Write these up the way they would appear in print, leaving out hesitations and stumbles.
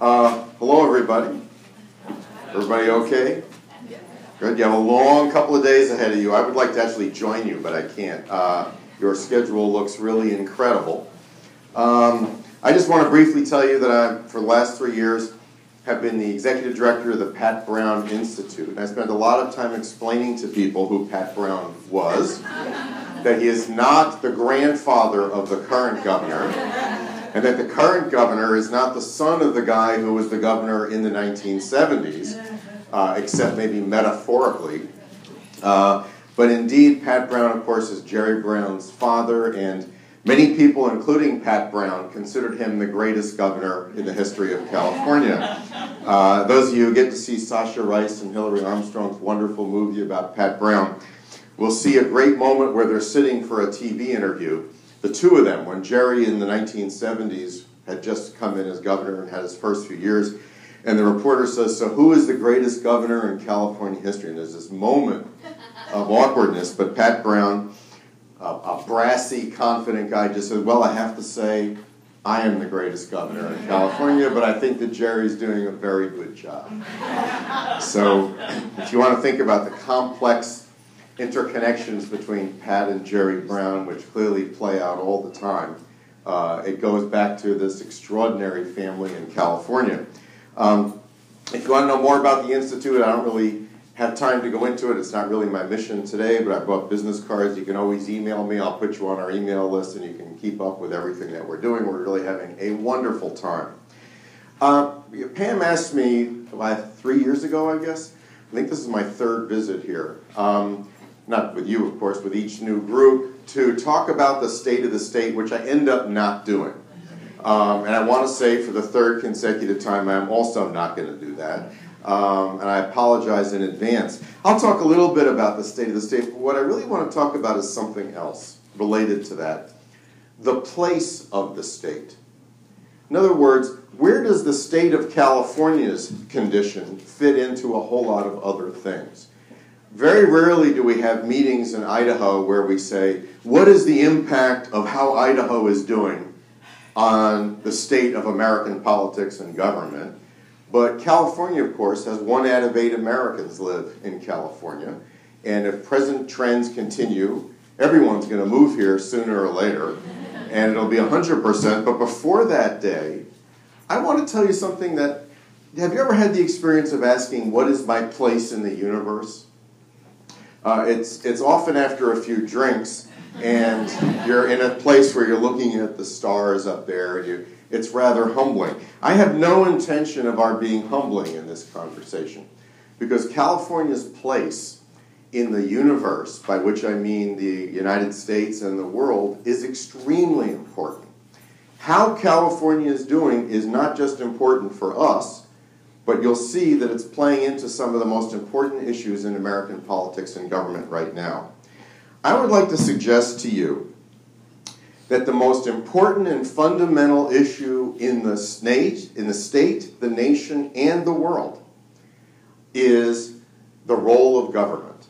Hello, everybody. Everybody okay? Good. You have a long couple of days ahead of you. I would like to actually join you, but I can't. Your schedule looks really incredible. I just want to briefly tell you that I, for the last 3 years, have been the executive director of the Pat Brown Institute. And I spent a lot of time explaining to people who Pat Brown was, that he is not the grandfather of the current governor, and that the current governor is not the son of the guy who was the governor in the 1970s, except maybe metaphorically. But indeed, Pat Brown, of course, is Jerry Brown's father, and many people, including Pat Brown, considered him the greatest governor in the history of California. Those of you who get to see Sasha Rice and Hillary Armstrong's wonderful movie about Pat Brown will see a great moment where they're sitting for a TV interview, the two of them, when Jerry in the 1970s had just come in as governor and had his first few years, and the reporter says, "So who is the greatest governor in California history?" And there's this moment of awkwardness, but Pat Brown, a brassy, confident guy, just said, "Well, I have to say, I am the greatest governor in California, but I think that Jerry's doing a very good job." So if you want to think about the complex interconnections between Pat and Jerry Brown, which clearly play out all the time, it goes back to this extraordinary family in California. If you want to know more about the Institute, I don't really have time to go into it. It's not really my mission today, but I brought business cards. You can always email me. I'll put you on our email list, and you can keep up with everything that we're doing. We're really having a wonderful time. Pam asked me 3 years ago, I guess. I think this is my third visit here. Not with you, of course, with each new group, to talk about the state of the state, which I end up not doing. And I want to say for the third consecutive time, I'm also not going to do that. And I apologize in advance. I'll talk a little bit about the state of the state, but what I really want to talk about is something else related to that. The place of the state. In other words, where does the state of California's condition fit into a whole lot of other things? Very rarely do we have meetings in Idaho where we say, what is the impact of how Idaho is doing on the state of American politics and government? But California, of course, has 1 out of 8 Americans live in California. And if present trends continue, everyone's going to move here sooner or later. And it'll be 100%. But before that day, I want to tell you something that, have you ever had the experience of asking, what is my place in the universe? It's often after a few drinks, and you're in a place where you're looking at the stars up there, and it's rather humbling. I have no intention of our being humbling in this conversation, because California's place in the universe, by which I mean the United States and the world, is extremely important. How California is doing is not just important for us, but you'll see that it's playing into some of the most important issues in American politics and government right now. I would like to suggest to you that the most important and fundamental issue in the state, the nation, and the world is the role of government.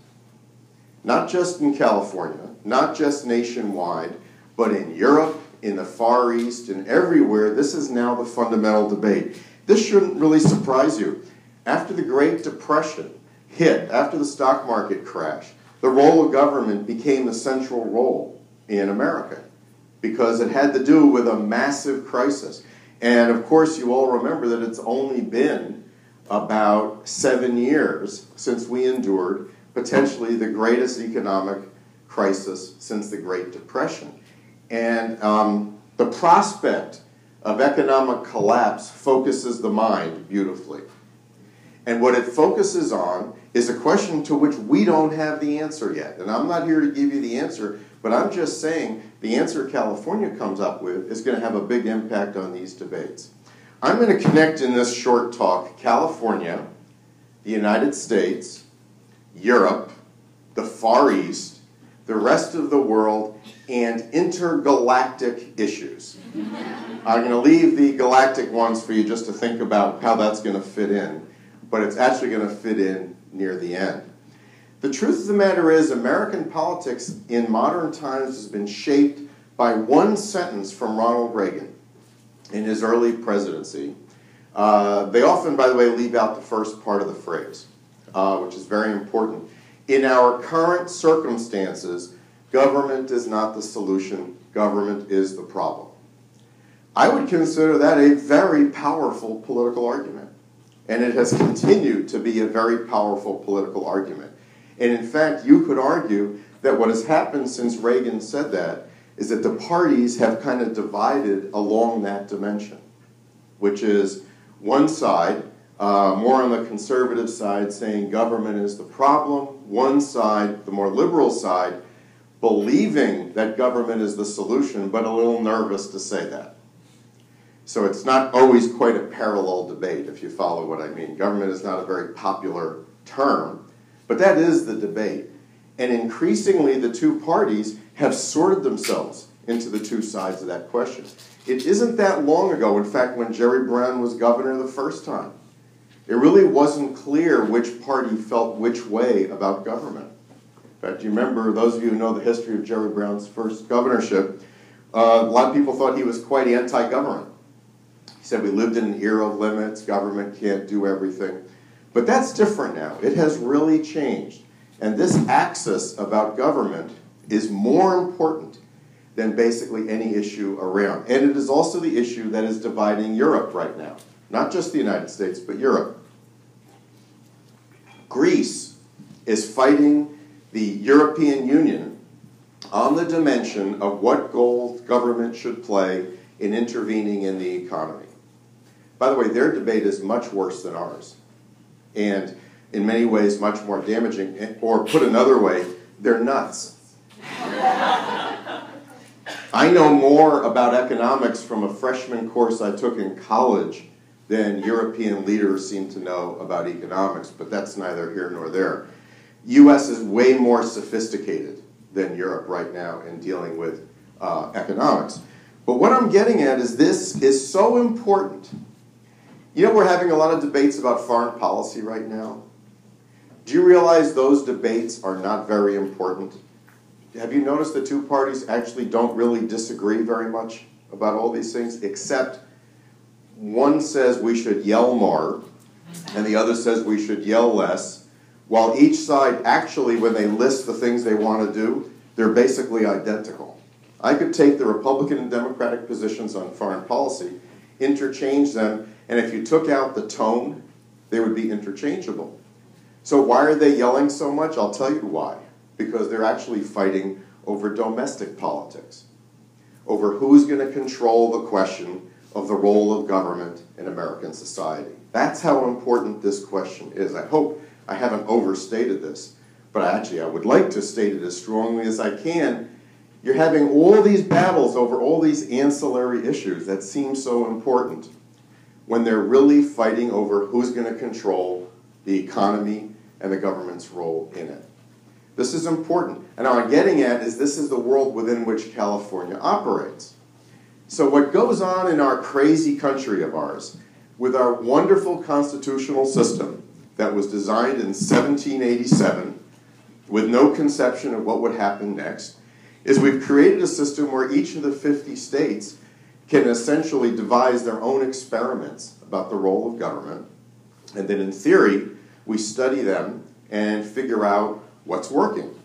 Not just in California, not just nationwide, but in Europe, in the Far East, and everywhere. This is now the fundamental debate. This shouldn't really surprise you. After the Great Depression hit, after the stock market crashed, the role of government became the central role in America because it had to do with a massive crisis. And of course, you all remember that it's only been about 7 years since we endured potentially the greatest economic crisis since the Great Depression. And the prospect of economic collapse focuses the mind beautifully. And what it focuses on is a question to which we don't have the answer yet. And I'm not here to give you the answer, but I'm just saying the answer California comes up with is going to have a big impact on these debates. I'm going to connect in this short talk California, the United States, Europe, the Far East, the rest of the world, and intergalactic issues. I'm going to leave the galactic ones for you just to think about how that's going to fit in, but it's actually going to fit in near the end. The truth of the matter is, American politics in modern times has been shaped by one sentence from Ronald Reagan in his early presidency, They often, by the way, leave out the first part of the phrase, which is very important. In our current circumstances, government is not the solution, government is the problem. I would consider that a very powerful political argument. And it has continued to be a very powerful political argument. And in fact, you could argue that what has happened since Reagan said that is that the parties have kind of divided along that dimension, which is one side, more on the conservative side, saying government is the problem, one side, the more liberal side, believing that government is the solution, but a little nervous to say that. So it's not always quite a parallel debate, if you follow what I mean. Government is not a very popular term, but that is the debate. And increasingly, the two parties have sorted themselves into the two sides of that question. It isn't that long ago, in fact, when Jerry Brown was governor the first time. It really wasn't clear which party felt which way about government. In fact, you remember, those of you who know the history of Jerry Brown's first governorship, a lot of people thought he was quite anti-government. He said we lived in an era of limits, government can't do everything. But that's different now. It has really changed. And this axis about government is more important than basically any issue around. And it is also the issue that is dividing Europe right now. Not just the United States, but Europe. Greece is fighting the European Union on the dimension of what role government should play in intervening in the economy. By the way, their debate is much worse than ours, and in many ways much more damaging, or put another way, they're nuts. I know more about economics from a freshman course I took in college than European leaders seem to know about economics, but that's neither here nor there. U.S. is way more sophisticated than Europe right now in dealing with economics. But what I'm getting at is this is so important. You know, we're having a lot of debates about foreign policy right now. Do you realize those debates are not very important? Have you noticed the two parties actually don't really disagree very much about all these things, except one says we should yell more, and the other says we should yell less, while each side actually, when they list the things they want to do, they're basically identical. I could take the Republican and Democratic positions on foreign policy, interchange them, and if you took out the tone, they would be interchangeable. So why are they yelling so much? I'll tell you why. Because they're actually fighting over domestic politics, over who's going to control the question of the role of government in American society. That's how important this question is. I hope I haven't overstated this, but I would like to state it as strongly as I can. You're having all these battles over all these ancillary issues that seem so important when they're really fighting over who's going to control the economy and the government's role in it. This is important. And what I'm getting at is this is the world within which California operates. So what goes on in our crazy country of ours, with our wonderful constitutional system that was designed in 1787 with no conception of what would happen next, is we've created a system where each of the 50 states can essentially devise their own experiments about the role of government. And then in theory, we study them and figure out what's working.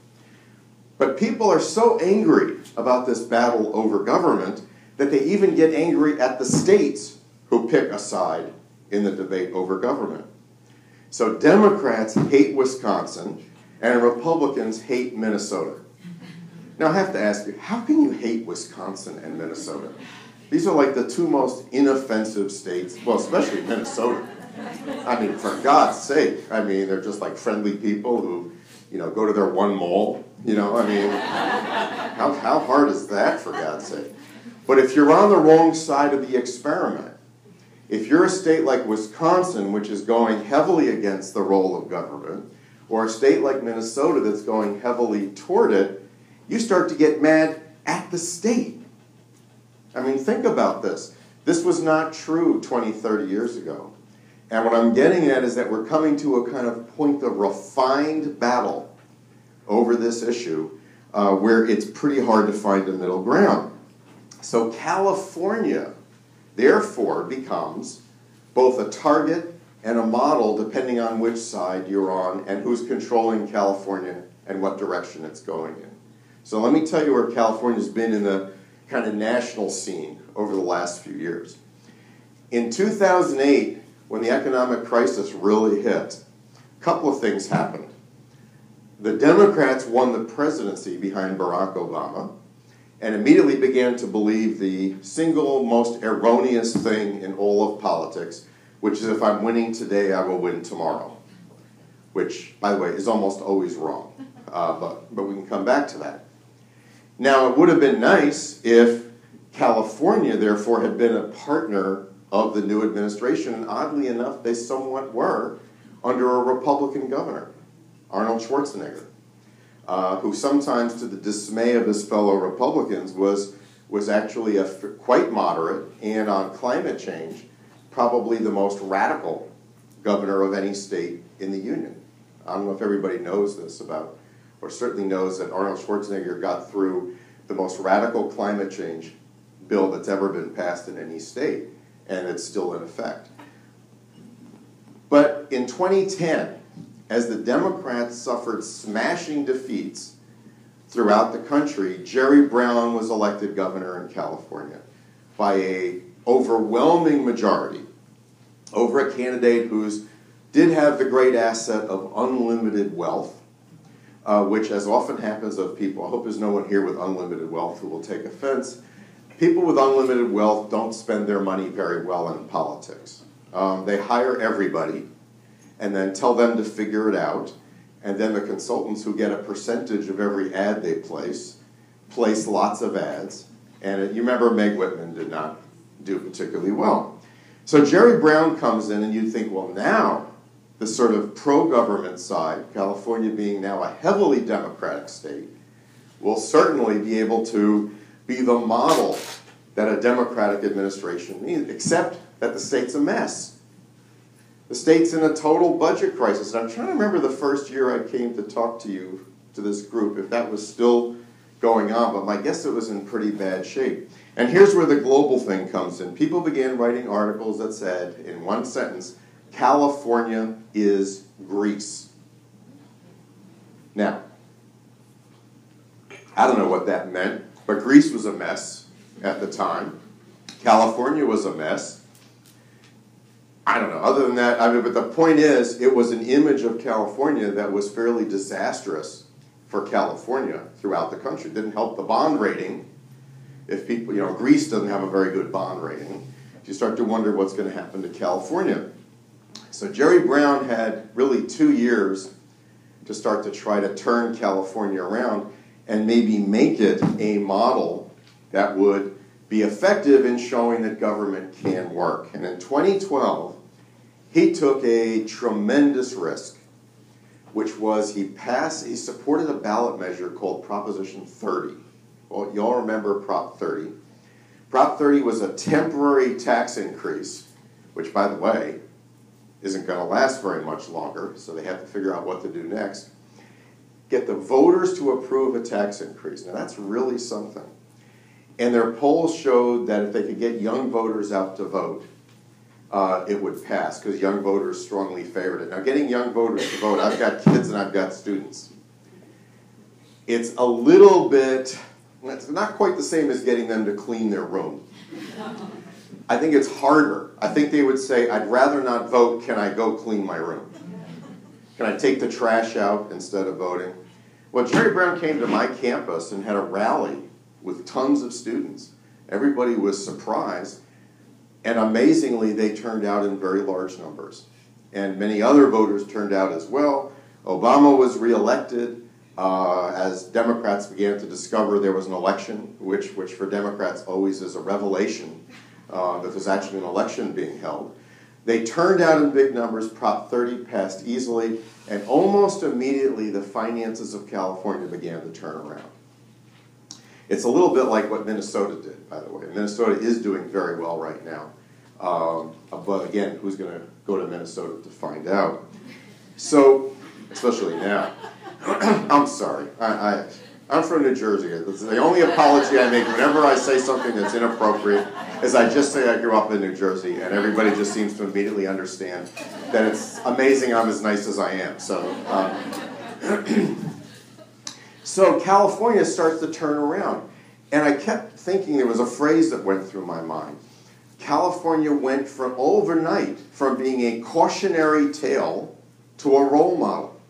But people are so angry about this battle over government that they even get angry at the states who pick a side in the debate over government. So Democrats hate Wisconsin and Republicans hate Minnesota. Now I have to ask you, how can you hate Wisconsin and Minnesota? These are like the two most inoffensive states, well, especially Minnesota. I mean, for God's sake, I mean, they're just like friendly people who, you know, go to their one mall, you know, I mean, how hard is that, for God's sake? But if you're on the wrong side of the experiment, if you're a state like Wisconsin, which is going heavily against the role of government, or a state like Minnesota that's going heavily toward it, you start to get mad at the state. I mean, think about this. This was not true 20, 30 years ago. And what I'm getting at is that we're coming to a kind of point of refined battle over this issue where it's pretty hard to find a middle ground. So California, therefore, becomes both a target and a model depending on which side you're on and who's controlling California and what direction it's going in. So let me tell you where California's been in the kind of national scene over the last few years. In 2008, when the economic crisis really hit, a couple of things happened. The Democrats won the presidency behind Barack Obama and immediately began to believe the single most erroneous thing in all of politics, which is if I'm winning today, I will win tomorrow, which, by the way, is almost always wrong. But we can come back to that. Now, it would have been nice if California, therefore, had been a partner of the new administration, and oddly enough, they somewhat were under a Republican governor, Arnold Schwarzenegger, who sometimes, to the dismay of his fellow Republicans, was actually quite moderate, and on climate change, probably the most radical governor of any state in the Union. I don't know if everybody knows this about, or certainly knows that Arnold Schwarzenegger got through the most radical climate change bill that's ever been passed in any state, and it's still in effect. But in 2010, as the Democrats suffered smashing defeats throughout the country, Jerry Brown was elected governor in California by an overwhelming majority over a candidate who did have the great asset of unlimited wealth, which, as often happens of people, I hope there's no one here with unlimited wealth who will take offense. People with unlimited wealth don't spend their money very well in politics. They hire everybody and then tell them to figure it out, and then the consultants who get a percentage of every ad they place lots of ads, and you remember Meg Whitman did not do particularly well. So Jerry Brown comes in, and you think, well, now the sort of pro-government side, California being now a heavily Democratic state, will certainly be able to be the model that a Democratic administration needs, except that the state's a mess. The state's in a total budget crisis. And I'm trying to remember the first year I came to talk to you, to this group, if that was still going on, but my guess it was in pretty bad shape. And here's where the global thing comes in. People began writing articles that said, in one sentence, California is Greece. Now, I don't know what that meant, but Greece was a mess at the time. California was a mess. I don't know. Other than that, I mean, but the point is, it was an image of California that was fairly disastrous for California throughout the country. It didn't help the bond rating. If people, Greece doesn't have a very good bond rating. You start to wonder what's going to happen to California. So Jerry Brown had really 2 years to start to try to turn California around and maybe make it a model that would be effective in showing that government can work. And in 2012, he took a tremendous risk, which was he supported a ballot measure called Proposition 30. Well, you all remember Prop 30. Prop 30 was a temporary tax increase, which, by the way, isn't going to last very much longer, so they have to figure out what to do next. Get the voters to approve a tax increase. Now, that's really something. And their polls showed that if they could get young voters out to vote, it would pass, because young voters strongly favored it. Now, getting young voters to vote, I've got kids and I've got students. It's a little bit, it's not quite the same as getting them to clean their room. I think it's harder. I think they would say, I'd rather not vote, can I go clean my room? Can I take the trash out instead of voting? Well, Jerry Brown came to my campus and had a rally with tons of students. Everybody was surprised, and amazingly, they turned out in very large numbers. And many other voters turned out as well. Obama was reelected as Democrats began to discover there was an election, which for Democrats always is a revelation that there's actually an election being held. They turned out in big numbers. Prop 30 passed easily, and almost immediately the finances of California began to turn around. It's a little bit like what Minnesota did, by the way. Minnesota is doing very well right now. But again, who's going to go to Minnesota to find out? So, especially now. I'm sorry. I'm from New Jersey. The only apology I make whenever I say something that's inappropriate is I just say I grew up in New Jersey, and everybody just seems to immediately understand that it's amazing I'm as nice as I am. So California starts to turn around. And I kept thinking, there was a phrase that went through my mind. California went from overnight from being a cautionary tale to a role model.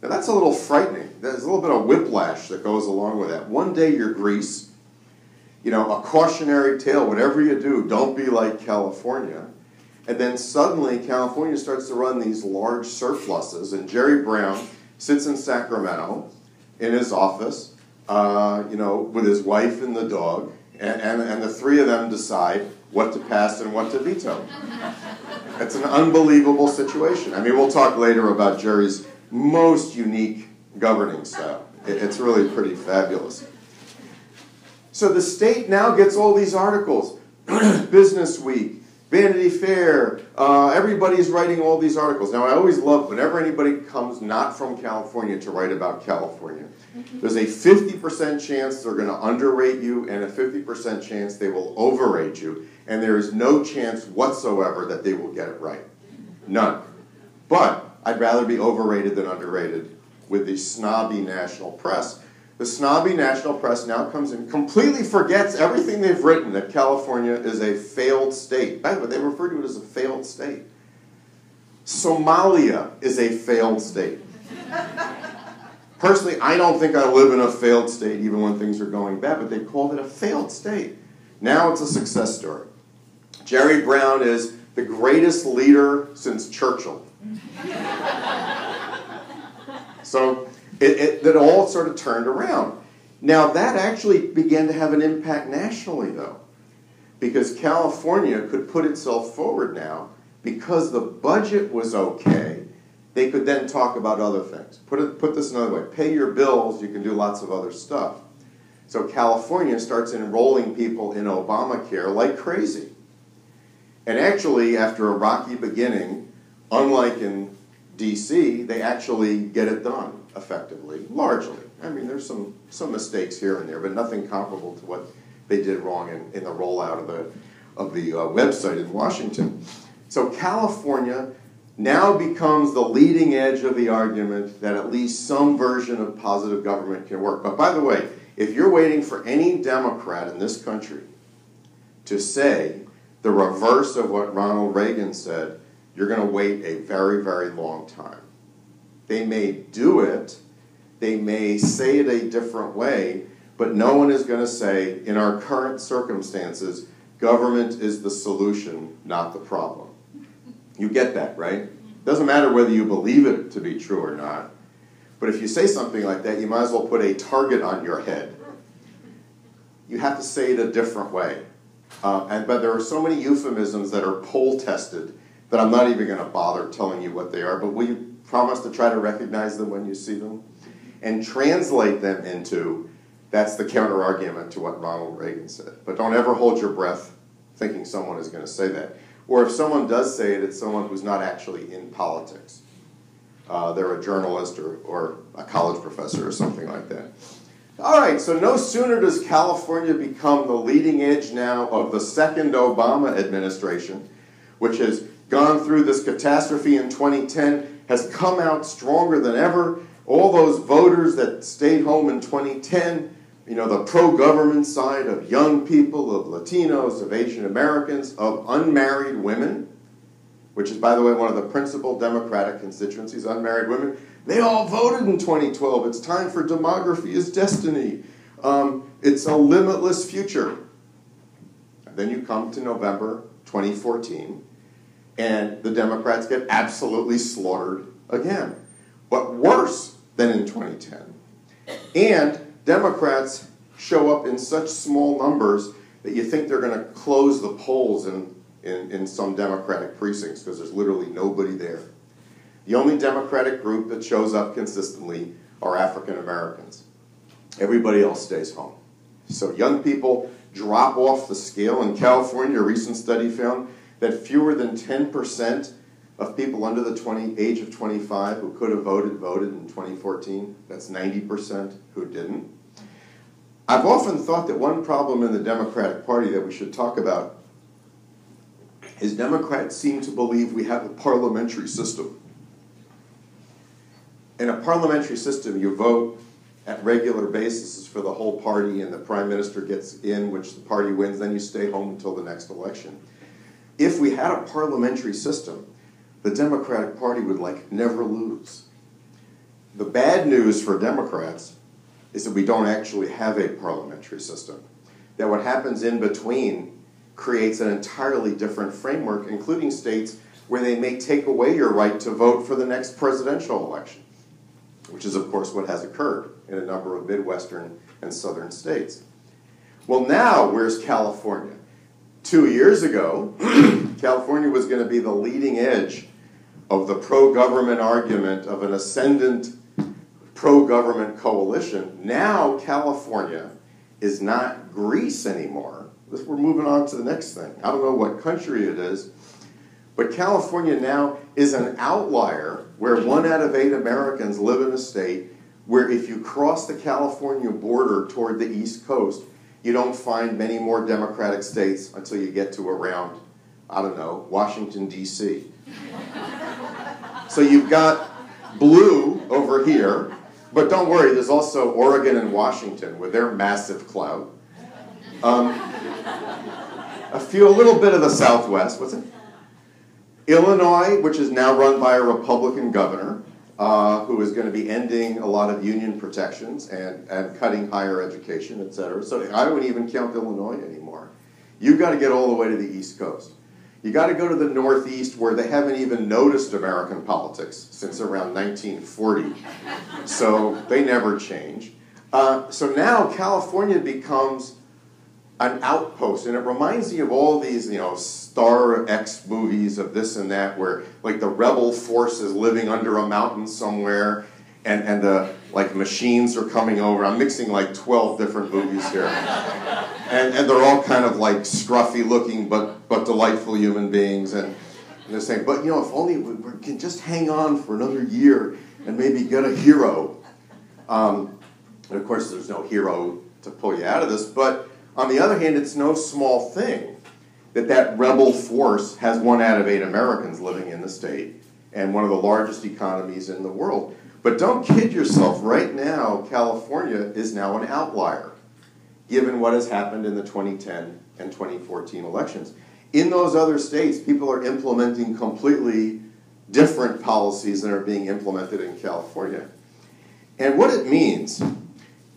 Now that's a little frightening. There's a little bit of whiplash that goes along with that. One day you're Greece, a cautionary tale, whatever you do, don't be like California. And then suddenly California starts to run these large surpluses, and Jerry Brown sits in Sacramento in his office, with his wife and the dog, and the three of them decide what to pass and what to veto. It's an unbelievable situation. I mean, we'll talk later about Jerry's most unique governing style. It's really pretty fabulous. So the state now gets all these articles. Business Week, Vanity Fair, everybody's writing all these articles. Now, I always love whenever anybody comes not from California to write about California. There's a 50% chance they're going to underrate you and a 50% chance they will overrate you, and there is no chance whatsoever that they will get it right. None. But I'd rather be overrated than underrated with the snobby national press. The snobby national press now comes in, completely forgets everything they've written, that California is a failed state. By the way, they refer to it as a failed state. Somalia is a failed state. Personally, I don't think I live in a failed state even when things are going bad, but they called it a failed state. Now it's a success story. Jerry Brown is the greatest leader since Churchill. So it all sort of turned around. Now that actually began to have an impact nationally, though, because California could put itself forward now because the budget was okay. They could then talk about other things. Put this another way. Pay your bills, you can do lots of other stuff. So California starts enrolling people in Obamacare like crazy. And actually, after a rocky beginning, unlike in D.C., they actually get it done effectively, largely. I mean, there's some mistakes here and there, but nothing comparable to what they did wrong in the rollout of the website in Washington. So California now becomes the leading edge of the argument that at least some version of positive government can work. But by the way, if you're waiting for any Democrat in this country to say the reverse of what Ronald Reagan said, you're going to wait a very, very long time. They may do it, they may say it a different way, but no one is going to say, in our current circumstances, government is the solution, not the problem. You get that, right? It doesn't matter whether you believe it to be true or not, but if you say something like that, you might as well put a target on your head. You have to say it a different way. But there are so many euphemisms that are poll-tested that I'm not even going to bother telling you what they are, but will you promise to try to recognize them when you see them? And translate them into, that's the counter-argument to what Ronald Reagan said. But don't ever hold your breath thinking someone is going to say that. Or if someone does say it, it's someone who's not actually in politics. They're a journalist or a college professor or something like that. All right, so no sooner does California become the leading edge now of the second Obama administration, which has gone through this catastrophe in 2010, has come out stronger than ever. All those voters that stayed home in 2010, the pro-government side of young people, of Latinos, of Asian Americans, of unmarried women, which is, by the way, one of the principal Democratic constituencies, unmarried women, they all voted in 2012. It's time for demography is destiny. It's a limitless future. And then you come to November 2014, and the Democrats get absolutely slaughtered again. But worse than in 2010. And Democrats show up in such small numbers that you think they're going to close the polls in some Democratic precincts because there's literally nobody there. The only Democratic group that shows up consistently are African Americans. Everybody else stays home. So young people drop off the scale. In California, a recent study found that fewer than 10% of people under the age of 25 who could have voted in 2014. That's 90% who didn't. I've often thought that one problem in the Democratic Party that we should talk about is Democrats seem to believe we have a parliamentary system. In a parliamentary system, you vote at regular basis for the whole party, and the prime minister gets in, which the party wins, then you stay home until the next election. If we had a parliamentary system, the Democratic Party would never lose. The bad news for Democrats is that we don't actually have a parliamentary system. That what happens in between creates an entirely different framework, including states where they may take away your right to vote for the next presidential election, which is, of course, what has occurred in a number of Midwestern and Southern states. Well, now, where's California? 2 years ago, California was going to be the leading edge of the pro-government argument of an ascendant pro-government coalition. Now California is not Greece anymore. We're moving on to the next thing. I don't know what country it is, but California now is an outlier where 1 out of 8 Americans live in a state where if you cross the California border toward the East Coast, you don't find many more Democratic states until you get to around, I don't know, Washington, D.C. So you've got blue over here, but don't worry, there's also Oregon and Washington with their massive clout. A little bit of the Southwest, what's it? Illinois, which is now run by a Republican governor, who is going to be ending a lot of union protections and cutting higher education, et cetera. So I don't even count Illinois anymore. You've got to get all the way to the East Coast. You got to go to the Northeast, where they haven't even noticed American politics since around 1940. So they never change. So now California becomes an outpost, and it reminds me of all these, Star X movies of this and that, where the rebel force is living under a mountain somewhere, and the machines are coming over. I'm mixing 12 different movies here, and they're all kind of scruffy looking but delightful human beings, and they're saying, but if only we can just hang on for another year and maybe get a hero. And of course, there's no hero to pull you out of this, but on the other hand, it's no small thing that rebel force has 1 out of 8 Americans living in the state and one of the largest economies in the world. But don't kid yourself. Right now, California is now an outlier, given what has happened in the 2010 and 2014 elections. In those other states, people are implementing completely different policies than are being implemented in California. And what it means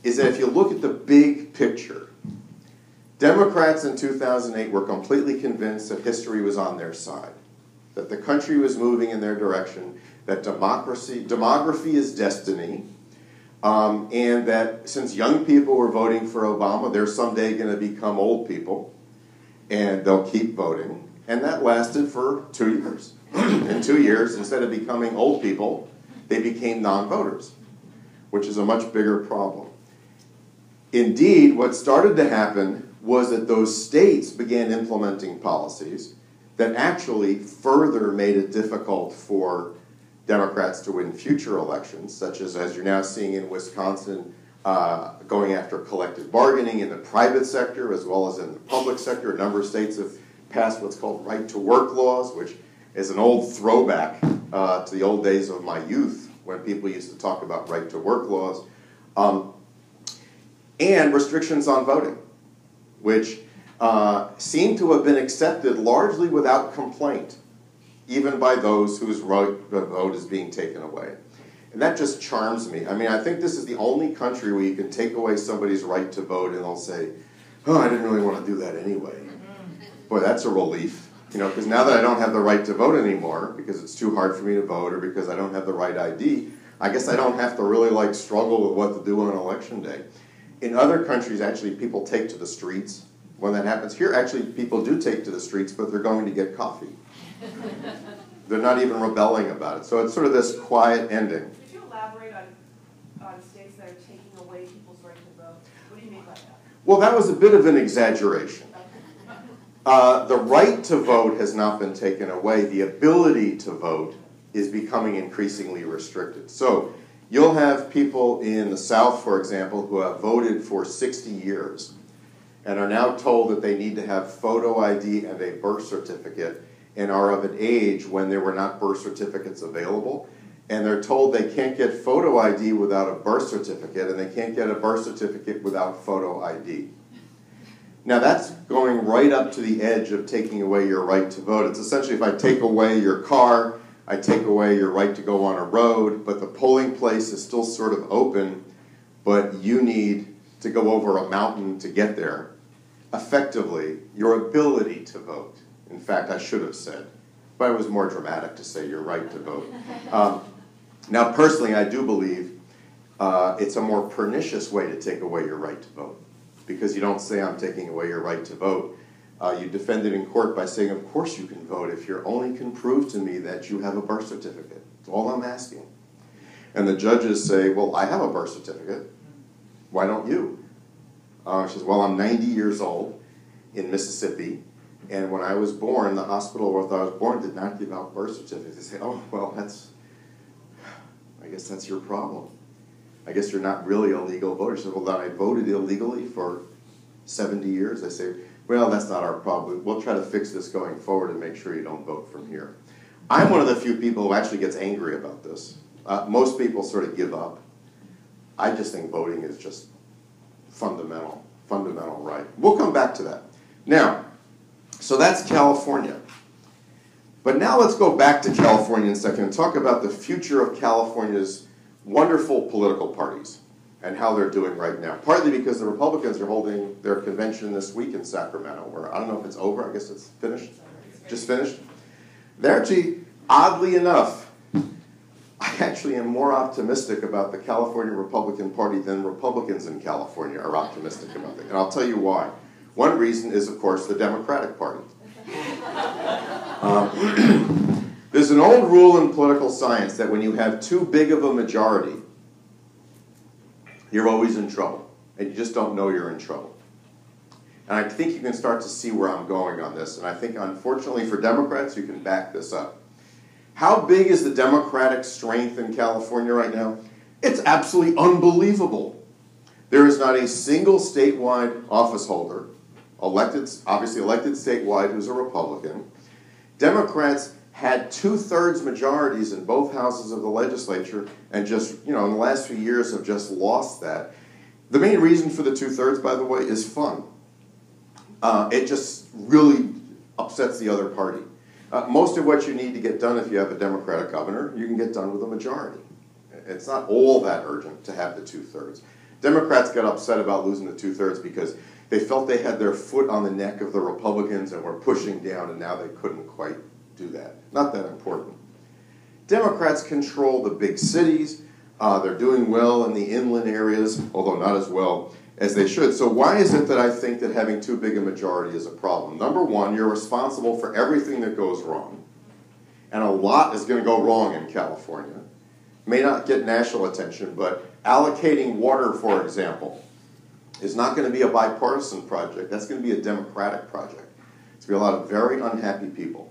is that if you look at the big picture, Democrats in 2008 were completely convinced that history was on their side, that the country was moving in their direction, that demography is destiny, and that since young people were voting for Obama, they're someday going to become old people, and they'll keep voting. And that lasted for 2 years. In 2 years, instead of becoming old people, they became non-voters, which is a much bigger problem. Indeed, what started to happen was that those states began implementing policies that actually further made it difficult for Democrats to win future elections, such as you're now seeing in Wisconsin, going after collective bargaining in the private sector as well as in the public sector. A number of states have passed what's called right-to-work laws, which is an old throwback to the old days of my youth when people used to talk about right-to-work laws, and restrictions on voting, which seem to have been accepted largely without complaint, even by those whose right to vote is being taken away. And that just charms me. I mean, I think this is the only country where you can take away somebody's right to vote and they'll say, oh, I didn't really want to do that anyway. Boy, that's a relief. Because now that I don't have the right to vote anymore, because it's too hard for me to vote, or because I don't have the right ID, I guess I don't have to really struggle with what to do on election day. In other countries, actually, people take to the streets when that happens. Here, actually, people do take to the streets, but they're going to get coffee. They're not even rebelling about it. So it's sort of this quiet ending. Could you elaborate on states that are taking away people's right to vote? What do you mean by that? Well, that was a bit of an exaggeration. The right to vote has not been taken away. The ability to vote is becoming increasingly restricted. So you'll have people in the South, for example, who have voted for 60 years and are now told that they need to have photo ID and a birth certificate and are of an age when there were not birth certificates available. And they're told they can't get photo ID without a birth certificate, and they can't get a birth certificate without photo ID. Now that's going right up to the edge of taking away your right to vote. It's essentially if I take away your car, I take away your right to go on a road, but the polling place is still sort of open, but you need to go over a mountain to get there. Effectively, your ability to vote. In fact, I should have said, but it was more dramatic to say your right to vote. Now, personally, I do believe it's a more pernicious way to take away your right to vote, because you don't say I'm taking away your right to vote. You defend it in court by saying, of course you can vote if you only can prove to me that you have a birth certificate. That's all I'm asking. And the judges say, well, I have a birth certificate. Why don't you? She says, well, I'm 90 years old in Mississippi, and when I was born, the hospital where I was born did not give out birth certificates. They say, oh, well, I guess that's your problem. I guess you're not really a legal voter. She said, well, then I voted illegally for 70 years. I say, well, that's not our problem. We'll try to fix this going forward and make sure you don't vote from here. I'm one of the few people who actually gets angry about this. Most people sort of give up. I just think voting is just fundamental right. We'll come back to that. Now, so that's California. But now let's go back to California in a second and talk about the future of California's wonderful political parties and how they're doing right now. Partly because the Republicans are holding their convention this week in Sacramento, where I don't know if it's over, I guess it's finished, just finished. They're actually, oddly enough, I actually am more optimistic about the California Republican Party than Republicans in California are optimistic about it. And I'll tell you why. One reason is, of course, the Democratic Party. There's an old rule in political science that when you have too big of a majority, you're always in trouble, and you just don't know you're in trouble. And I think you can start to see where I'm going on this, and I think, unfortunately for Democrats, you can back this up. How big is the Democratic strength in California right now? It's absolutely unbelievable. There is not a single statewide office holder, obviously elected statewide, who's a Republican. Democrats had 2/3 majorities in both houses of the legislature, and just, in the last few years have just lost that. The main reason for the 2/3, by the way, is fun. It just really upsets the other party. Most of what you need to get done if you have a Democratic governor, you can get done with a majority. It's not all that urgent to have the 2/3. Democrats got upset about losing the 2/3 because they felt they had their foot on the neck of the Republicans and were pushing down, and now they couldn't quite do that. Not that important. Democrats control the big cities. They're doing well in the inland areas, although not as well as they should. So why is it that I think that having too big a majority is a problem? Number one, you're responsible for everything that goes wrong. And a lot is going to go wrong in California. May not get national attention, but allocating water, for example, is not going to be a bipartisan project. That's going to be a Democratic project. It's going to be a lot of very unhappy people.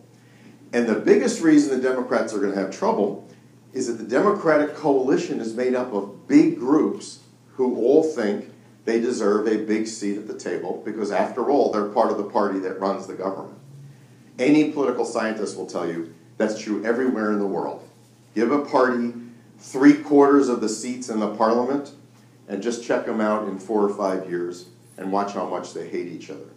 And the biggest reason the Democrats are going to have trouble is that the Democratic coalition is made up of big groups who all think they deserve a big seat at the table because, after all, they're part of the party that runs the government. Any political scientist will tell you that's true everywhere in the world. Give a party 3/4 of the seats in the parliament and just check them out in 4 or 5 years and watch how much they hate each other.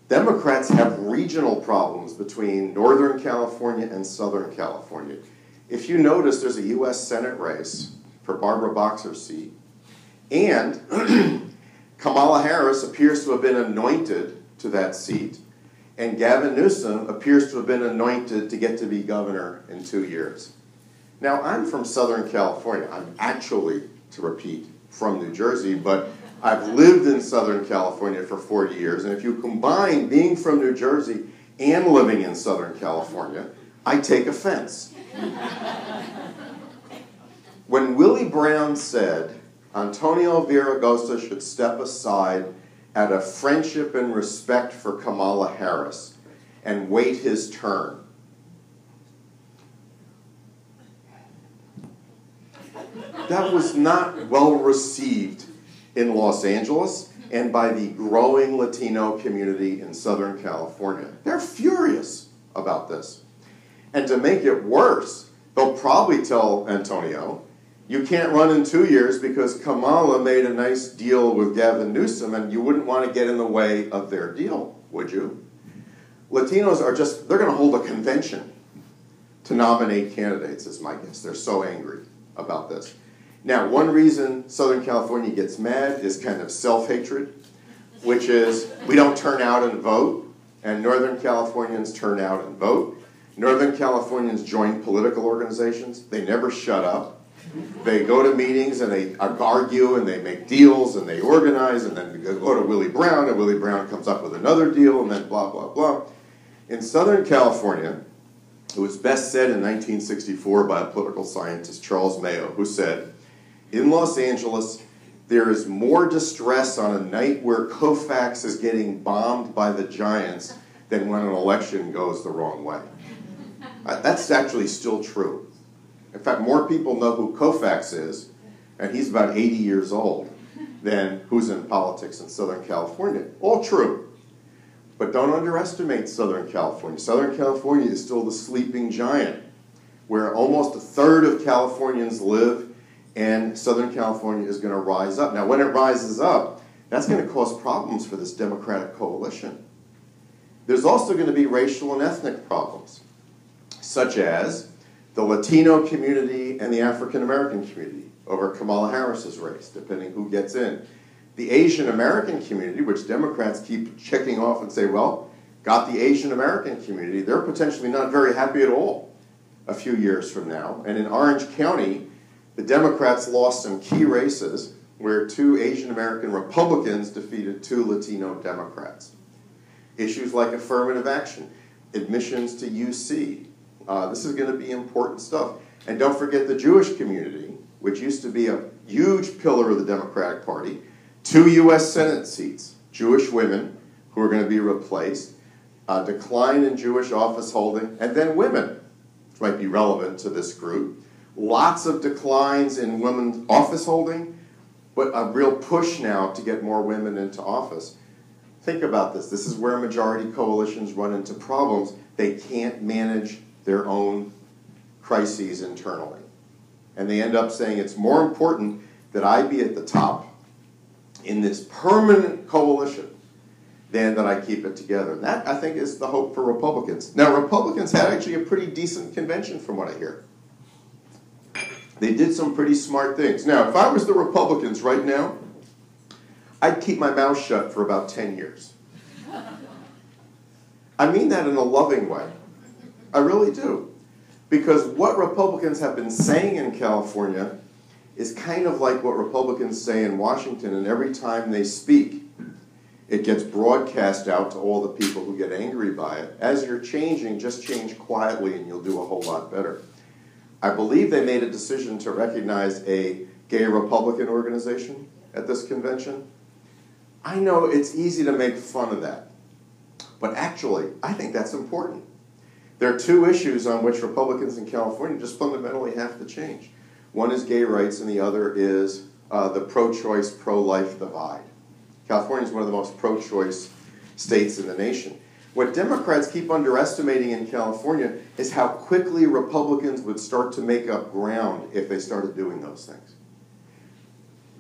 Democrats have regional problems between Northern California and Southern California. If you notice, there's a U.S. Senate race for Barbara Boxer's seat, and Kamala Harris appears to have been anointed to that seat, and Gavin Newsom appears to have been anointed to get to be governor in 2 years. Now, I'm from Southern California. I'm actually, to repeat, from New Jersey, but I've lived in Southern California for 40 years, and if you combine being from New Jersey and living in Southern California, I take offense. When Willie Brown said Antonio Villaraigosa should step aside out of friendship and respect for Kamala Harris and wait his turn. That was not well received in Los Angeles and by the growing Latino community in Southern California. They're furious about this. And to make it worse, they'll probably tell Antonio, you can't run in 2 years because Kamala made a nice deal with Gavin Newsom and you wouldn't want to get in the way of their deal, would you? Latinos are just, they're going to hold a convention to nominate candidates, is my guess. They're so angry about this. Now, one reason Southern California gets mad is kind of self-hatred, which is we don't turn out and vote, and Northern Californians turn out and vote. Northern Californians join political organizations. They never shut up. They go to meetings and they argue and they make deals and they organize and then go to Willie Brown and Willie Brown comes up with another deal and then blah, blah, blah. In Southern California, it was best said in 1964 by a political scientist, Charles Mayo, who said, in Los Angeles, there is more distress on a night where Koufax is getting bombed by the Giants than when an election goes the wrong way. That's actually still true. In fact, more people know who Koufax is, and he's about 80 years old, than who's in politics in Southern California. All true. But don't underestimate Southern California. Southern California is still the sleeping giant, where almost a third of Californians live, and Southern California is going to rise up. Now, when it rises up, that's going to cause problems for this Democratic coalition. There's also going to be racial and ethnic problems, such as the Latino community and the African American community over Kamala Harris's race, depending who gets in. The Asian American community, which Democrats keep checking off and say, well, got the Asian American community, they're potentially not very happy at all a few years from now. And in Orange County, the Democrats lost some key races where 2 Asian American Republicans defeated 2 Latino Democrats. Issues like affirmative action, admissions to UC. This is going to be important stuff. And don't forget the Jewish community, which used to be a huge pillar of the Democratic Party. 2 U.S. Senate seats, Jewish women who are going to be replaced, a decline in Jewish office holding, and then women, which might be relevant to this group. Lots of declines in women's office holding, but a real push now to get more women into office. Think about this. This is where majority coalitions run into problems. They can't manage their own crises internally. And they end up saying it's more important that I be at the top in this permanent coalition than that I keep it together. And that, I think, is the hope for Republicans. Now, Republicans had actually a pretty decent convention from what I hear. They did some pretty smart things. Now, if I was the Republicans right now, I'd keep my mouth shut for about 10 years. I mean that in a loving way. I really do. Because what Republicans have been saying in California is kind of like what Republicans say in Washington, and every time they speak, it gets broadcast out to all the people who get angry by it. As you're changing, just change quietly and you'll do a whole lot better. I believe they made a decision to recognize a gay Republican organization at this convention. I know it's easy to make fun of that, but actually, I think that's important. There are 2 issues on which Republicans in California just fundamentally have to change. One is gay rights, and the other is the pro-choice, pro-life divide. California is one of the most pro-choice states in the nation. What Democrats keep underestimating in California is how quickly Republicans would start to make up ground if they started doing those things.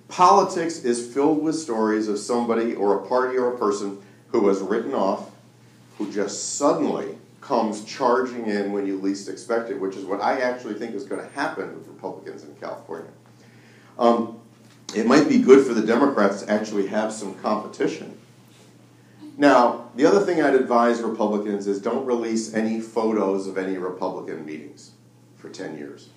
Politics is filled with stories of somebody or a party or a person who was written off, who just suddenly comes charging in when you least expect it, which is what I actually think is going to happen with Republicans in California. It might be good for the Democrats to actually have some competition. Now, the other thing I'd advise Republicans is don't release any photos of any Republican meetings for 10 years.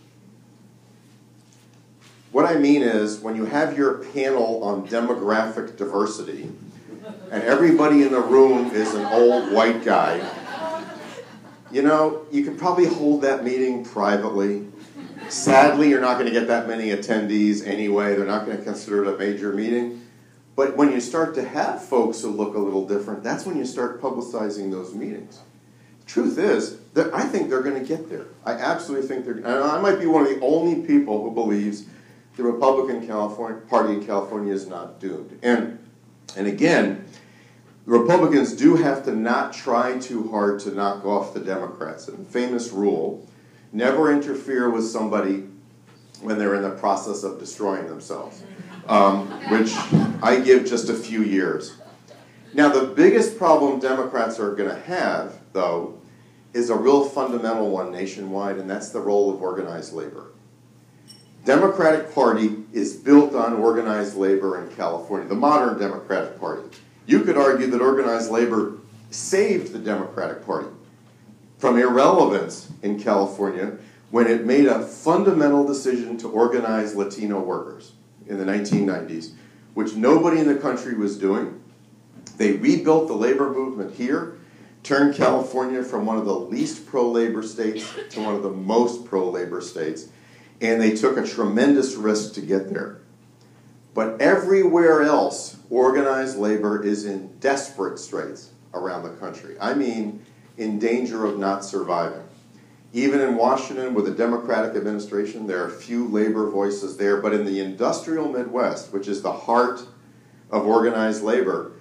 What I mean is, when you have your panel on demographic diversity, and everybody in the room is an old white guy, you know, you can probably hold that meeting privately. Sadly, you're not going to get that many attendees anyway. They're not going to consider it a major meeting. But when you start to have folks who look a little different, that's when you start publicizing those meetings. Truth is, that I think they're going to get there. I absolutely think they're. And I might be one of the only people who believes the Republican Party in California is not doomed. And again, the Republicans do have to not try too hard to knock off the Democrats. And the famous rule: never interfere with somebody when they're in the process of destroying themselves, which I give just a few years. Now, the biggest problem Democrats are going to have, though, is a real fundamental one nationwide, and that's the role of organized labor. Democratic Party is built on organized labor in California, the modern Democratic Party. You could argue that organized labor saved the Democratic Party from irrelevance in California when it made a fundamental decision to organize Latino workers in the 1990s, which nobody in the country was doing. They rebuilt the labor movement here, turned California from one of the least pro-labor states to one of the most pro-labor states, and they took a tremendous risk to get there. But everywhere else, organized labor is in desperate straits around the country. I mean, in danger of not surviving. Even in Washington, with a Democratic administration, there are few labor voices there, but in the industrial Midwest, which is the heart of organized labor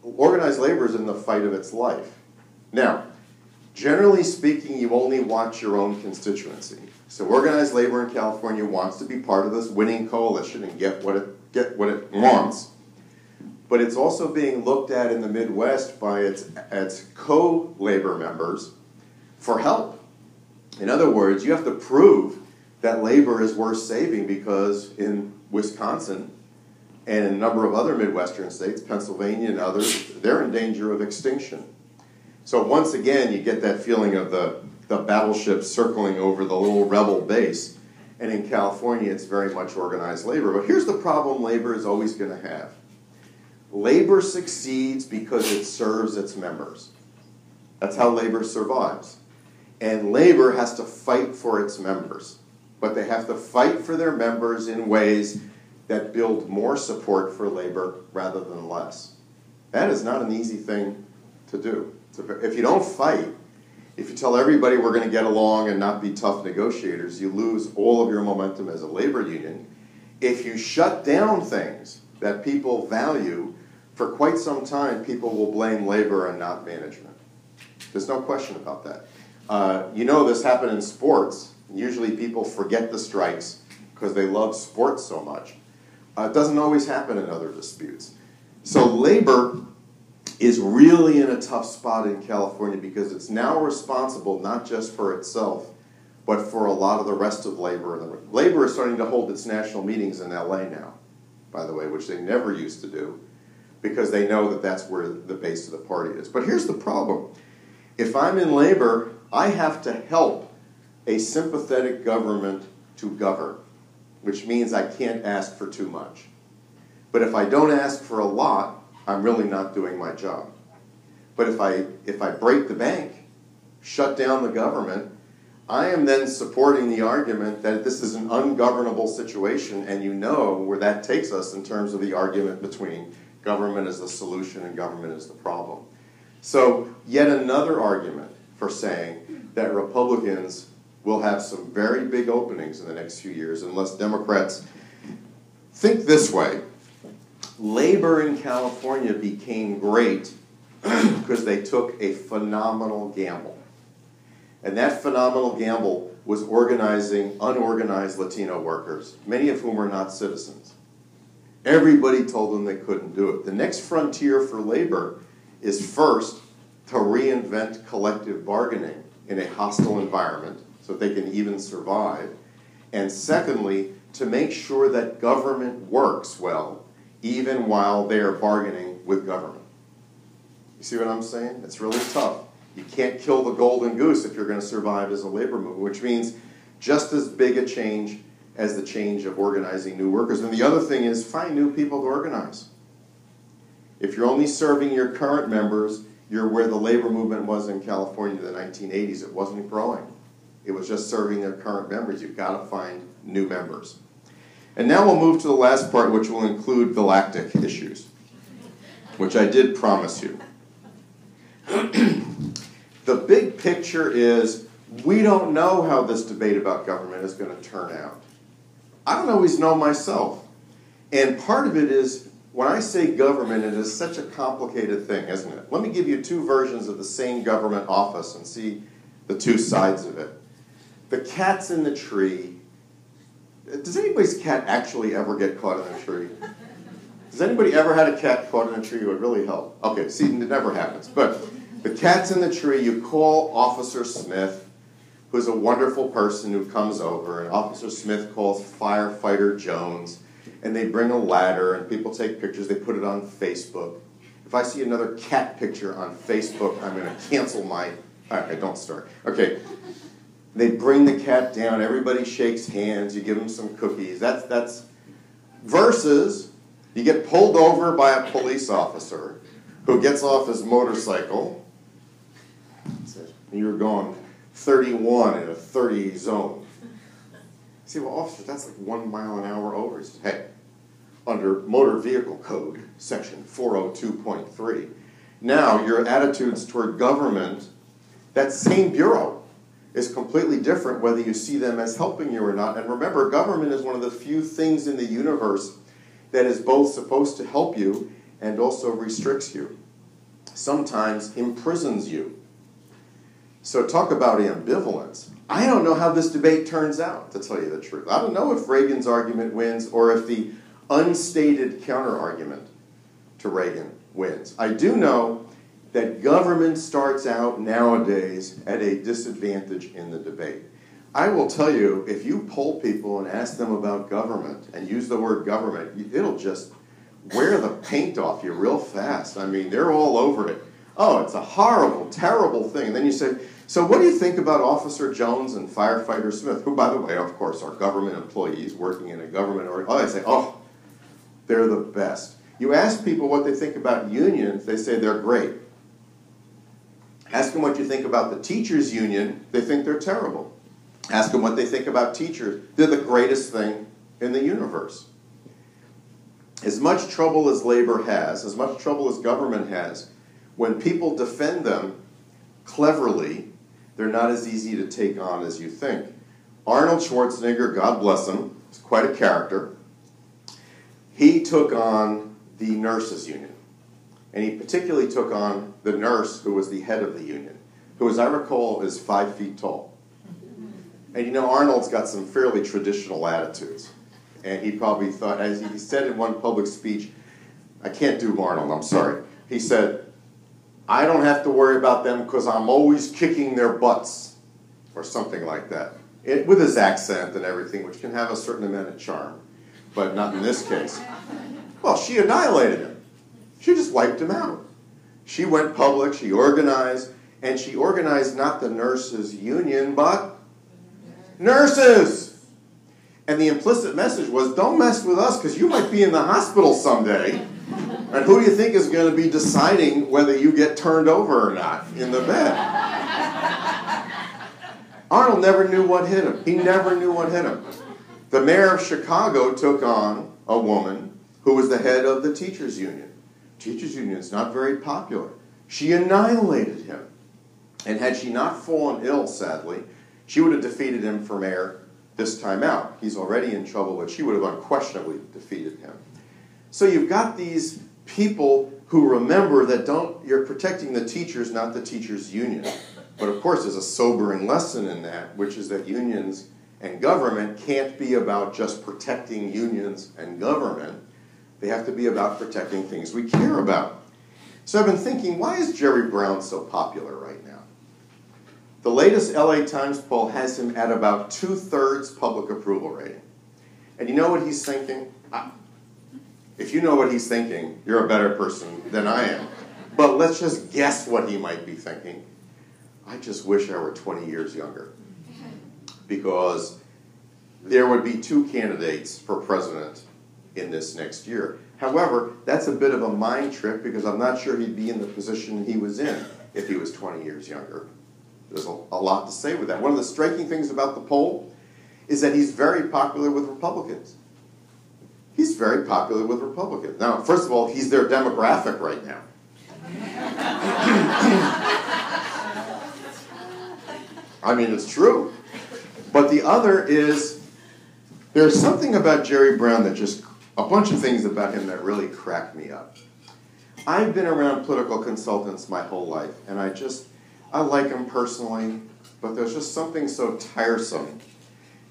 is in the fight of its life. Now, generally speaking, you only watch your own constituency. So organized labor in California wants to be part of this winning coalition and get what it wants. But it's also being looked at in the Midwest by its co-labor members for help. In other words, you have to prove that labor is worth saving because in Wisconsin and in a number of other Midwestern states, Pennsylvania and others, they're in danger of extinction. So once again, you get that feeling of the battleship circling over the little rebel base. And in California, it's very much organized labor. But here's the problem labor is always going to have. Labor succeeds because it serves its members. That's how labor survives. And labor has to fight for its members. But they have to fight for their members in ways that build more support for labor rather than less. That is not an easy thing to do. If you don't fight, if you tell everybody we're going to get along and not be tough negotiators, you lose all of your momentum as a labor union. If you shut down things that people value, for quite some time people will blame labor and not management. There's no question about that. You know this happened in sports. Usually people forget the strikes because they love sports so much. It doesn't always happen in other disputes. So labor is really in a tough spot in California because it's now responsible not just for itself, but for a lot of the rest of labor. And labor is starting to hold its national meetings in LA now, by the way, which they never used to do because they know that that's where the base of the party is. But here's the problem. If I'm in labor, I have to help a sympathetic government to govern, which means I can't ask for too much. But if I don't ask for a lot, I'm really not doing my job. But if I break the bank, shut down the government, I am then supporting the argument that this is an ungovernable situation, and you know where that takes us in terms of the argument between government as the solution and government as the problem. So yet another argument for saying that Republicans will have some very big openings in the next few years unless Democrats think this way. Labor in California became great because they took a phenomenal gamble. And that phenomenal gamble was organizing unorganized Latino workers, many of whom are not citizens. Everybody told them they couldn't do it. The next frontier for labor is first to reinvent collective bargaining in a hostile environment so that they can even survive. And secondly, to make sure that government works well even while they are bargaining with government. You see what I'm saying? It's really tough. You can't kill the golden goose if you're going to survive as a labor movement, which means just as big a change as the change of organizing new workers. And the other thing is find new people to organize. If you're only serving your current members, you're where the labor movement was in California in the 1980s. It wasn't growing. It was just serving their current members. You've got to find new members. And now we'll move to the last part, which will include galactic issues, which I did promise you. The big picture is we don't know how this debate about government is going to turn out. I don't always know myself. And part of it is, when I say government, it is such a complicated thing, isn't it? Let me give you two versions of the same government office and see the two sides of it. The cat's in the tree. Does anybody's cat actually ever get caught in a tree? Has anybody ever had a cat caught in a tree? It would really help. Okay, see, it never happens. But the cat's in the tree. You call Officer Smith, who's a wonderful person who comes over, and Officer Smith calls Firefighter Jones, and they bring a ladder, and people take pictures. They put it on Facebook. If I see another cat picture on Facebook, I'm going to cancel my... All right, don't start. Okay. They bring the cat down. Everybody shakes hands. You give them some cookies. That's versus you get pulled over by a police officer who gets off his motorcycle. And you're going 31 in a 30 zone. You say, well, officer, that's like 1 mile an hour over. He says, hey, under Motor Vehicle Code, section 402.3, now your attitudes toward government, that same bureau, is completely different whether you see them as helping you or not. And remember, government is one of the few things in the universe that is both supposed to help you and also restricts you, sometimes imprisons you. So talk about ambivalence. I don't know how this debate turns out, to tell you the truth. I don't know if Reagan's argument wins or if the unstated counter-argument to Reagan wins. I do know that government starts out nowadays at a disadvantage in the debate. I will tell you, if you poll people and ask them about government and use the word government, it'll just wear the paint off you real fast. I mean, they're all over it. Oh, it's a horrible, terrible thing. And then you say, so what do you think about Officer Jones and Firefighter Smith, who, by the way, of course, are government employees working in a government organization? Oh, they say, oh, they're the best. You ask people what they think about unions, they say they're great. Ask them what you think about the teachers' union, they think they're terrible. Ask them what they think about teachers. They're the greatest thing in the universe. As much trouble as labor has, as much trouble as government has, when people defend them cleverly, they're not as easy to take on as you think. Arnold Schwarzenegger, God bless him, is quite a character. He took on the nurses' union. And he particularly took on the nurse who was the head of the union, who, as I recall, is 5 feet tall. And you know, Arnold's got some fairly traditional attitudes. And he probably thought, as he said in one public speech, I can't do Arnold, I'm sorry. He said, I don't have to worry about them because I'm always kicking their butts, or something like that. With his accent and everything, which can have a certain amount of charm, but not in this case. Well, she annihilated him. She just wiped him out. She went public, she organized, and she organized not the nurses' union, but nurses! And the implicit message was, don't mess with us because you might be in the hospital someday. And who do you think is going to be deciding whether you get turned over or not in the bed? Arnold never knew what hit him. He never knew what hit him. The mayor of Chicago took on a woman who was the head of the teachers' union. Teachers' union is not very popular. She annihilated him. And had she not fallen ill, sadly, she would have defeated him for mayor this time out. He's already in trouble, but she would have unquestionably defeated him. So you've got these people who remember that you're protecting the teachers, not the teachers' union. But of course, there's a sobering lesson in that, which is that unions and government can't be about just protecting unions and government. They have to be about protecting things we care about. So I've been thinking, why is Jerry Brown so popular right now? The latest LA Times poll has him at about 2/3 public approval rating. And you know what he's thinking? If you know what he's thinking, you're a better person than I am. But let's just guess what he might be thinking. I just wish I were 20 years younger. Because there would be 2 candidates for president in this next year. However, that's a bit of a mind trick because I'm not sure he'd be in the position he was in if he was 20 years younger. There's a lot to say with that. One of the striking things about the poll is that he's very popular with Republicans. He's very popular with Republicans. Now, first of all, he's their demographic right now. I mean, it's true. But the other is, there's something about Jerry Brown that just, a bunch of things about him that really crack me up. I've been around political consultants my whole life, and I like them personally, but there's just something so tiresome.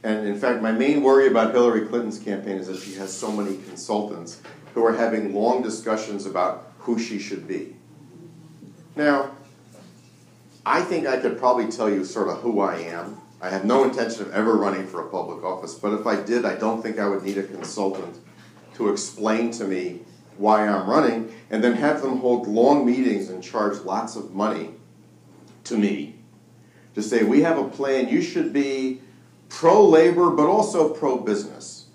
And in fact, my main worry about Hillary Clinton's campaign is that she has so many consultants who are having long discussions about who she should be. Now, I think I could probably tell you sort of who I am. I have no intention of ever running for a public office, but if I did, I don't think I would need a consultant to explain to me why I'm running, and then have them hold long meetings and charge lots of money to me to say, we have a plan, you should be pro-labor but also pro-business.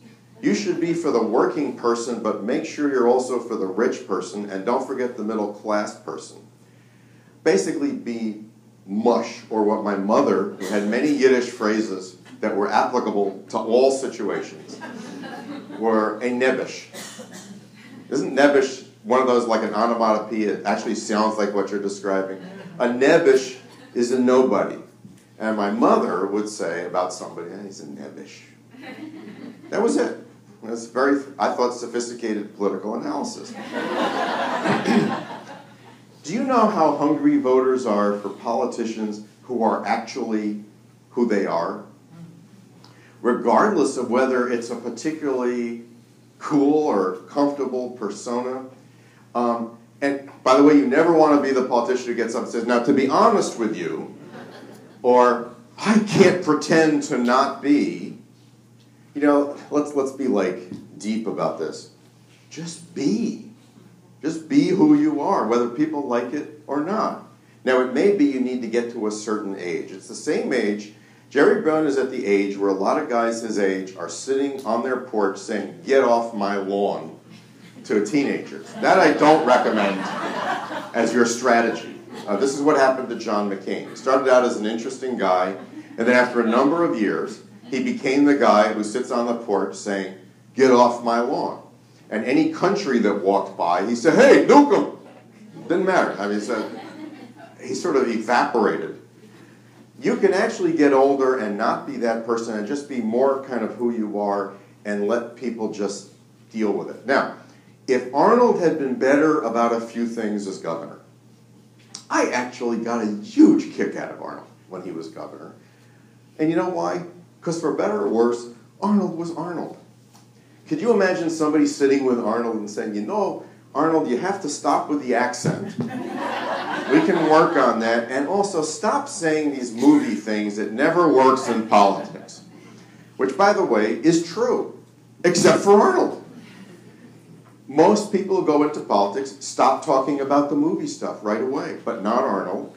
You should be for the working person, but make sure you're also for the rich person, and don't forget the middle-class person. Basically be mush, or what my mother, who had many Yiddish phrases that were applicable to all situations, were a nebbish. Isn't nebbish one of those like an onomatopoeia? It actually sounds like what you're describing. A nebbish is a nobody. And my mother would say about somebody, he's a nebbish. That was it. It was very, I thought, sophisticated political analysis. Do you know how hungry voters are for politicians who are actually who they are? Regardless of whether it's a particularly cool or comfortable persona. And by the way, you never want to be the politician who gets up and says, now to be honest with you, or I can't pretend to not be. You know, let's be like deep about this. Just be. Just be who you are, whether people like it or not. Now, it may be you need to get to a certain age. It's the same age. Jerry Brown is at the age where a lot of guys his age are sitting on their porch saying, get off my lawn, to a teenager. That I don't recommend as your strategy. This is what happened to John McCain. He started out as an interesting guy, and then after a number of years, he became the guy who sits on the porch saying, get off my lawn. And any country that walked by, he said, hey, nuke him. Didn't matter. I mean, he sort of evaporated. You can actually get older and not be that person and just be more kind of who you are and let people just deal with it. Now, if Arnold had been better about a few things as governor, I actually got a huge kick out of Arnold when he was governor. And you know why? Because for better or worse, Arnold was Arnold. Could you imagine somebody sitting with Arnold and saying, you know, Arnold, you have to stop with the accent. We can work on that. And also stop saying these movie things that never works in politics. Which, by the way, is true, except for Arnold. Most people who go into politics stop talking about the movie stuff right away, but not Arnold.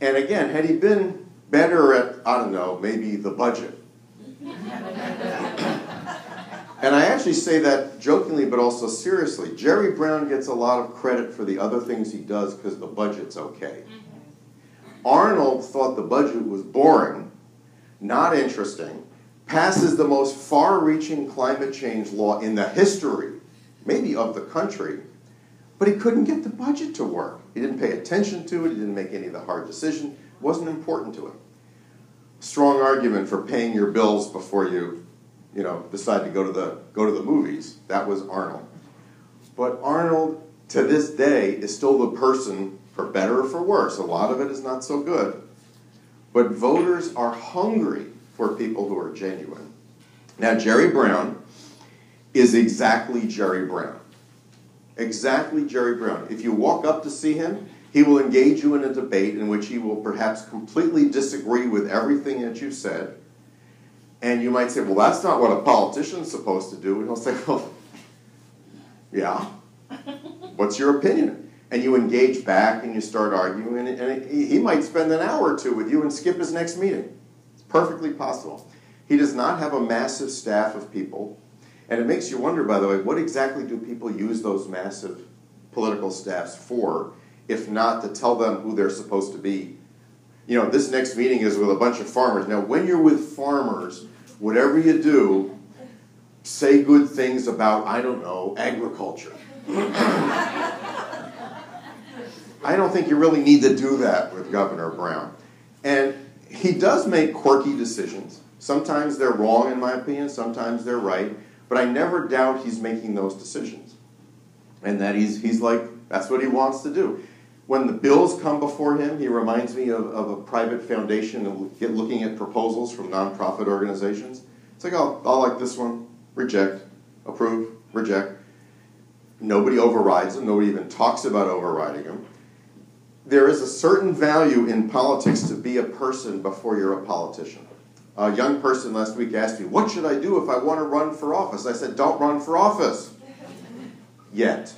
And again, had he been better at, I don't know, maybe the budget. And I actually say that jokingly, but also seriously. Jerry Brown gets a lot of credit for the other things he does because the budget's okay. Arnold thought the budget was boring, not interesting, passes the most far-reaching climate change law in the history, maybe of the country, but he couldn't get the budget to work. He didn't pay attention to it. He didn't make any of the hard decisions. It wasn't important to him. Strong argument for paying your bills before you decide to go to the movies. That was Arnold. But Arnold, to this day, is still the person, for better or for worse. A lot of it is not so good. But voters are hungry for people who are genuine. Now, Jerry Brown is exactly Jerry Brown. Exactly Jerry Brown. If you walk up to see him, he will engage you in a debate in which he will perhaps completely disagree with everything that you've said. And you might say, well, that's not what a politician's supposed to do. And he'll say, well, yeah. What's your opinion? And you engage back and you start arguing. And he might spend an hour or two with you and skip his next meeting. It's perfectly possible. He does not have a massive staff of people. And it makes you wonder, by the way, what exactly do people use those massive political staffs for, if not to tell them who they're supposed to be? You know, this next meeting is with a bunch of farmers. Now, when you're with farmers, whatever you do, say good things about, I don't know, agriculture. I don't think you really need to do that with Governor Brown. And he does make quirky decisions. Sometimes they're wrong, in my opinion. Sometimes they're right. But I never doubt he's making those decisions. And that he's like, that's what he wants to do. When the bills come before him, he reminds me of a private foundation and looking at proposals from nonprofit organizations. It's like, oh, I'll like this one, reject, approve, reject. Nobody overrides them. Nobody even talks about overriding them. There is a certain value in politics to be a person before you're a politician. A young person last week asked me, what should I do if I want to run for office? I said, don't run for office. Yet.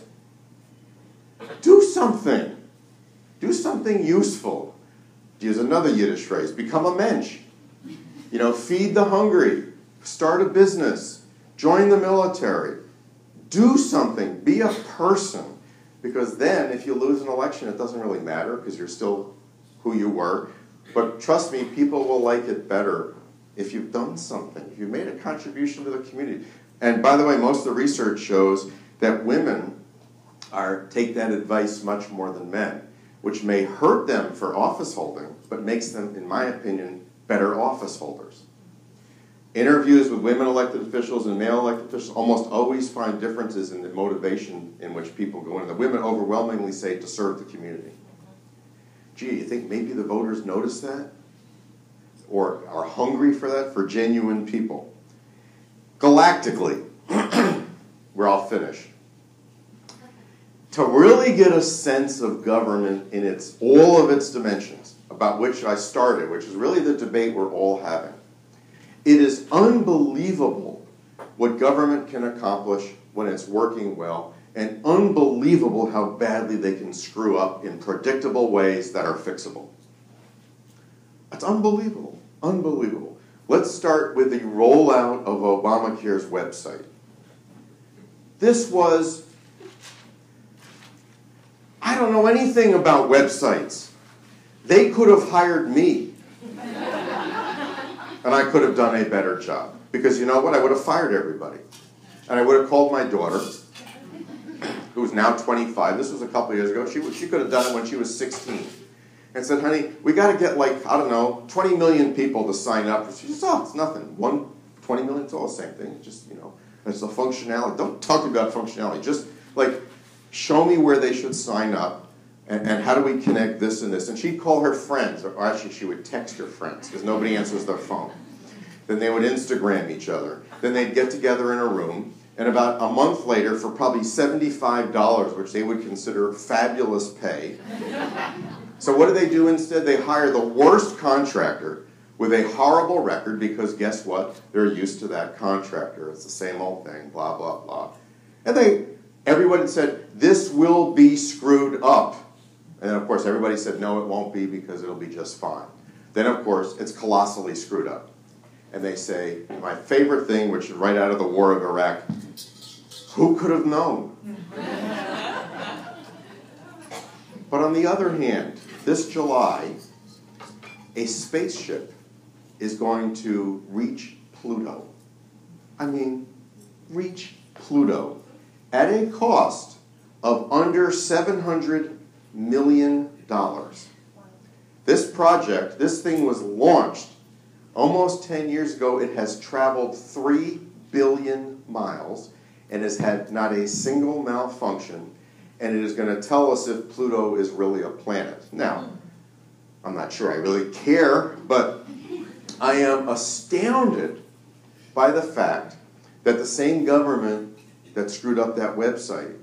Do something. Do something useful. To use another Yiddish phrase, become a mensch. You know, feed the hungry. Start a business. Join the military. Do something. Be a person. Because then, if you lose an election, it doesn't really matter because you're still who you were. But trust me, people will like it better if you've done something, if you've made a contribution to the community. And by the way, most of the research shows that women take that advice much more than men, which may hurt them for office holding, but makes them, in my opinion, better office holders. Interviews with women elected officials and male elected officials almost always find differences in the motivation in which people go in. The women overwhelmingly say to serve the community. Gee, you think maybe the voters notice that? Or are hungry for that, for genuine people? Galactically, where I'll finish. To really get a sense of government in all of its dimensions, about which I started, which is really the debate we're all having, it is unbelievable what government can accomplish when it's working well, and unbelievable how badly they can screw up in predictable ways that are fixable. That's unbelievable. Unbelievable. Let's start with the rollout of Obamacare's website. This was, I don't know anything about websites. They could have hired me. And I could have done a better job. Because you know what? I would have fired everybody. And I would have called my daughter, who's now 25. This was a couple years ago. She could have done it when she was 16. And said, honey, we got to get 20 million people to sign up. She said, oh, it's nothing. 20 million, it's all the same thing. It's just, it's the functionality. Don't talk about functionality. Just, show me where they should sign up. And how do we connect this and this? And she'd call her friends, or actually she would text her friends, because nobody answers their phone. Then they would Instagram each other. Then they'd get together in a room, and about a month later, for probably $75, which they would consider fabulous pay. So what do they do instead? They hire the worst contractor with a horrible record, because guess what? They're used to that contractor. It's the same old thing, blah, blah, blah. And everybody said, this will be screwed up. And then, of course, everybody said, no, it won't be because it'll be just fine. Then, of course, it's colossally screwed up. And they say, my favorite thing, which is right out of the war of Iraq, who could have known? But on the other hand, this July, a spaceship is going to reach Pluto. I mean, reach Pluto at a cost of under $700 million. This project, this thing was launched almost 10 years ago. It has traveled 3 billion miles and has had not a single malfunction, and it is going to tell us if Pluto is really a planet. Now, I'm not sure I really care, but I am astounded by the fact that the same government that screwed up that website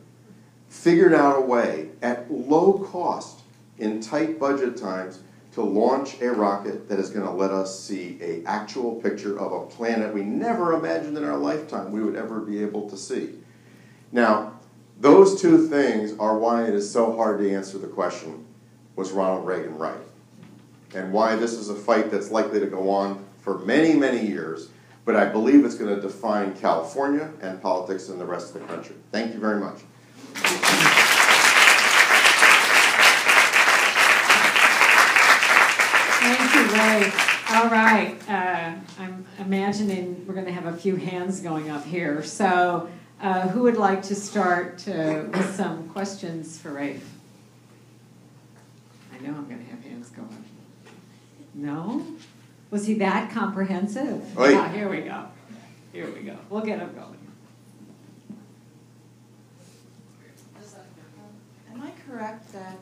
figured out a way at low cost, in tight budget times, to launch a rocket that is going to let us see an actual picture of a planet we never imagined in our lifetime we would ever be able to see. Now, those two things are why it is so hard to answer the question, was Ronald Reagan right? And why this is a fight that's likely to go on for many, many years, but I believe it's going to define California and politics in the rest of the country. Thank you very much. Thank you, Ray. All right. I'm imagining we're going to have a few hands going up here. So who would like to start with some questions for Rafe? I know I'm going to have hands go up. No? Was he that comprehensive? Wait. Ah, here we go. Here we go. We'll get him going. Am I correct that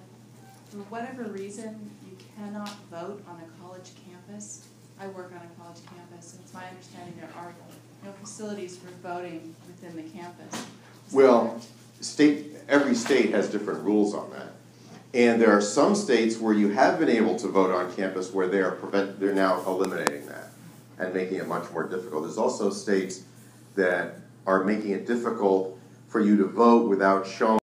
for whatever reason you cannot vote on a college campus? I work on a college campus, and it's my understanding there are no facilities for voting within the campus. Well, every state has different rules on that. And there are some states where you have been able to vote on campus where they're now eliminating that and making it much more difficult. There's also states that are making it difficult for you to vote without showing